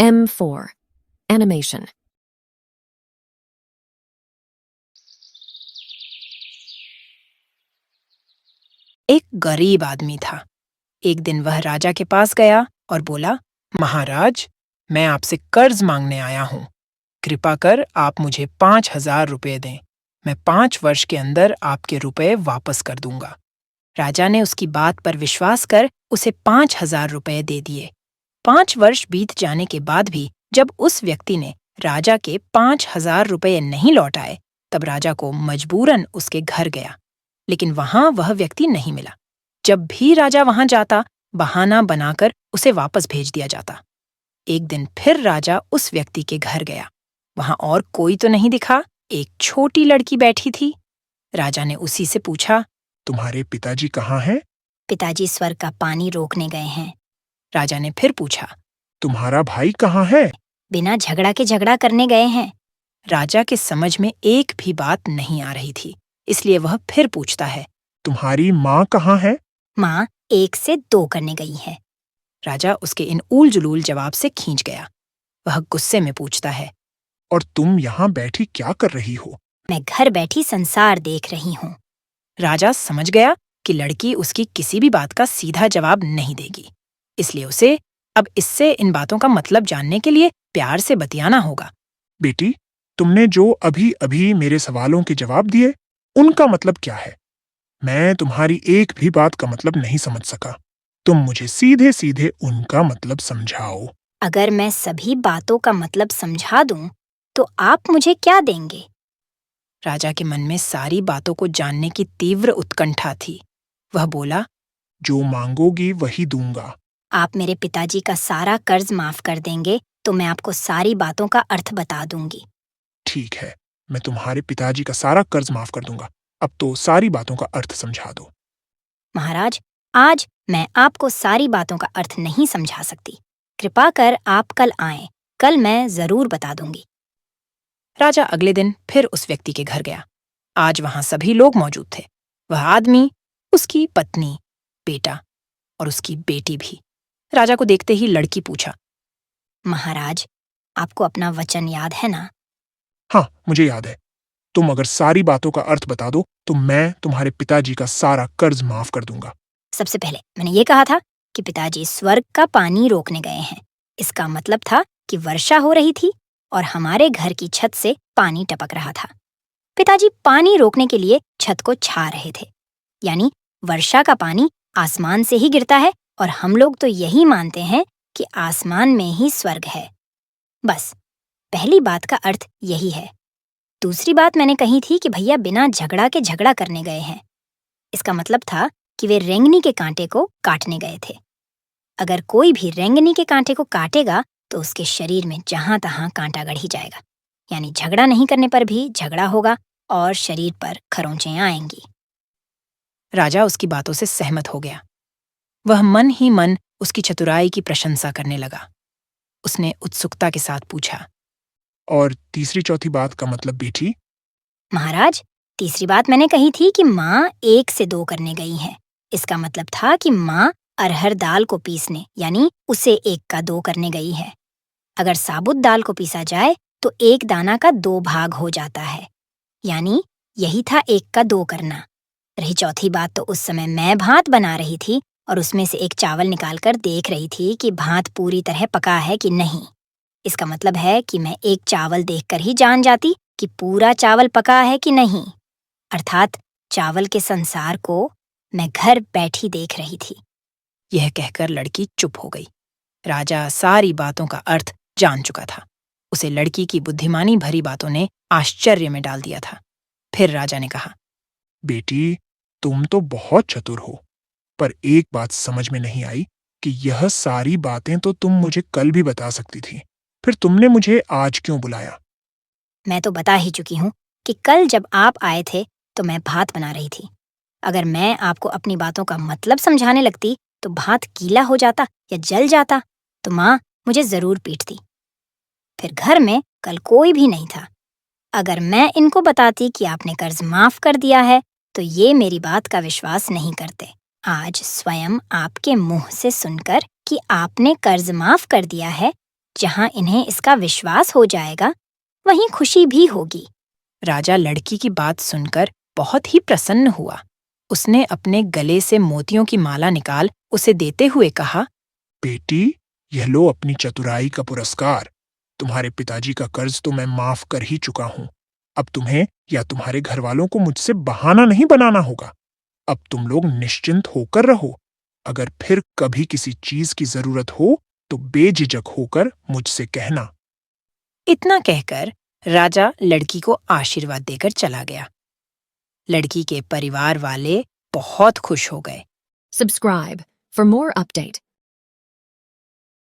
M4. Animation. एक गरीब आदमी था। एक दिन वह राजा के पास गया और बोला, महाराज, मैं आपसे कर्ज मांगने आया हूँ। कृपा कर आप मुझे 5,000 रुपये दें। मैं 5 वर्ष के अंदर आपके रुपए वापस कर दूंगा। राजा ने उसकी बात पर विश्वास कर उसे 5,000 रुपये दे दिए। 5 वर्ष बीत जाने के बाद भी जब उस व्यक्ति ने राजा के 5,000 रुपये नहीं लौटाए, तब राजा को मजबूरन उसके घर गया, लेकिन वहां वह व्यक्ति नहीं मिला। जब भी राजा वहां जाता, बहाना बनाकर उसे वापस भेज दिया जाता। एक दिन फिर राजा उस व्यक्ति के घर गया। वहां और कोई तो नहीं दिखा, एक छोटी लड़की बैठी थी। राजा ने उसी से पूछा, तुम्हारे पिताजी कहाँ हैं? पिताजी स्वर्ग का पानी रोकने गए हैं। राजा ने फिर पूछा, तुम्हारा भाई कहाँ है? बिना झगड़ा के झगड़ा करने गए हैं। राजा के समझ में एक भी बात नहीं आ रही थी, इसलिए वह फिर पूछता है, तुम्हारी माँ कहाँ है? माँ 1 से 2 करने गई है। राजा उसके इन ऊल जुलूल जवाब से खींच गया। वह गुस्से में पूछता है, और तुम यहाँ बैठी क्या कर रही हो? मैं घर बैठी संसार देख रही हूँ। राजा समझ गया कि लड़की उसकी किसी भी बात का सीधा जवाब नहीं देगी, इसलिए उसे अब इससे इन बातों का मतलब जानने के लिए प्यार से बतियाना होगा। बेटी, तुमने जो अभी अभी मेरे सवालों के जवाब दिए, उनका मतलब क्या है? मैं तुम्हारी एक भी बात का मतलब नहीं समझ सका। तुम मुझे सीधे सीधे उनका मतलब समझाओ। अगर मैं सभी बातों का मतलब समझा दूं, तो आप मुझे क्या देंगे? राजा के मन में सारी बातों को जानने की तीव्र उत्कंठा थी। वह बोला, जो मांगोगी वही दूंगा। आप मेरे पिताजी का सारा कर्ज माफ कर देंगे तो मैं आपको सारी बातों का अर्थ बता दूंगी। ठीक है, मैं तुम्हारे पिताजी का सारा कर्ज माफ कर दूंगा। अब तो सारी बातों का अर्थ समझा दो। महाराज, आज मैं आपको सारी बातों का अर्थ नहीं समझा सकती। कृपा कर आप कल आएं। कल मैं जरूर बता दूंगी। राजा अगले दिन फिर उस व्यक्ति के घर गया। आज वहां सभी लोग मौजूद थे। वह आदमी, उसकी पत्नी, बेटा और उसकी बेटी भी। राजा को देखते ही लड़की पूछा, महाराज, आपको अपना वचन याद है ना? हाँ, मुझे याद है। तुम अगर सारी बातों का अर्थ बता दो तो मैं तुम्हारे पिताजी का सारा कर्ज माफ कर दूंगा। सबसे पहले मैंने ये कहा था कि पिताजी स्वर्ग का पानी रोकने गए हैं। इसका मतलब था कि वर्षा हो रही थी और हमारे घर की छत से पानी टपक रहा था। पिताजी पानी रोकने के लिए छत को छा रहे थे, यानी वर्षा का पानी आसमान से ही गिरता है और हम लोग तो यही मानते हैं कि आसमान में ही स्वर्ग है। बस, पहली बात का अर्थ यही है। दूसरी बात मैंने कही थी कि भैया बिना झगड़ा के झगड़ा करने गए हैं। इसका मतलब था कि वे रेंगनी के कांटे को काटने गए थे। अगर कोई भी रेंगनी के कांटे को काटेगा तो उसके शरीर में जहां तहां कांटा गड़ ही जाएगा, यानी झगड़ा नहीं करने पर भी झगड़ा होगा और शरीर पर खरोंचें आएंगी। राजा उसकी बातों से सहमत हो गया। वह मन ही मन उसकी चतुराई की प्रशंसा करने लगा। उसने उत्सुकता के साथ पूछा, और तीसरी चौथी बात का मतलब बेटी? महाराज, तीसरी बात मैंने कही थी कि माँ 1 से 2 करने गई है। इसका मतलब था कि माँ अरहर दाल को पीसने, यानी उसे 1 का 2 करने गई है। अगर साबुत दाल को पीसा जाए तो 1 दाना का 2 भाग हो जाता है, यानी यही था 1 का 2 करना। रही चौथी बात, तो उस समय मैं भात बना रही थी और उसमें से एक चावल निकालकर देख रही थी कि भात पूरी तरह पका है कि नहीं। इसका मतलब है कि मैं एक चावल देखकर ही जान जाती कि पूरा चावल पका है कि नहीं। अर्थात चावल के संसार को मैं घर बैठी देख रही थी। यह कहकर लड़की चुप हो गई। राजा सारी बातों का अर्थ जान चुका था। उसे लड़की की बुद्धिमानी भरी बातों ने आश्चर्य में डाल दिया था। फिर राजा ने कहा, बेटी, तुम तो बहुत चतुर हो, पर एक बात समझ में नहीं आई कि यह सारी बातें तो तुम मुझे कल भी बता सकती थी। फिर तुमने मुझे आज क्यों बुलाया? मैं तो बता ही चुकी हूँ कि कल जब आप आए थे तो मैं भात बना रही थी। अगर मैं आपको अपनी बातों का मतलब समझाने लगती तो भात गीला हो जाता या जल जाता, तो माँ मुझे जरूर पीटती। फिर घर में कल कोई भी नहीं था। अगर मैं इनको बताती कि आपने कर्ज माफ कर दिया है तो ये मेरी बात का विश्वास नहीं करते। आज स्वयं आपके मुंह से सुनकर कि आपने कर्ज माफ कर दिया है जहाँ इन्हें इसका विश्वास हो जाएगा वहीं खुशी भी होगी। राजा लड़की की बात सुनकर बहुत ही प्रसन्न हुआ। उसने अपने गले से मोतियों की माला निकाल उसे देते हुए कहा, बेटी, यह लो अपनी चतुराई का पुरस्कार। तुम्हारे पिताजी का कर्ज तो मैं माफ कर ही चुका हूँ। अब तुम्हें या तुम्हारे घर वालों को मुझसे बहाना नहीं बनाना होगा। अब तुम लोग निश्चिंत होकर रहो। अगर फिर कभी किसी चीज की जरूरत हो तो बेझिझक होकर मुझसे कहना। इतना कहकर राजा लड़की को आशीर्वाद देकर चला गया। लड़की के परिवार वाले बहुत खुश हो गए। Subscribe for more update.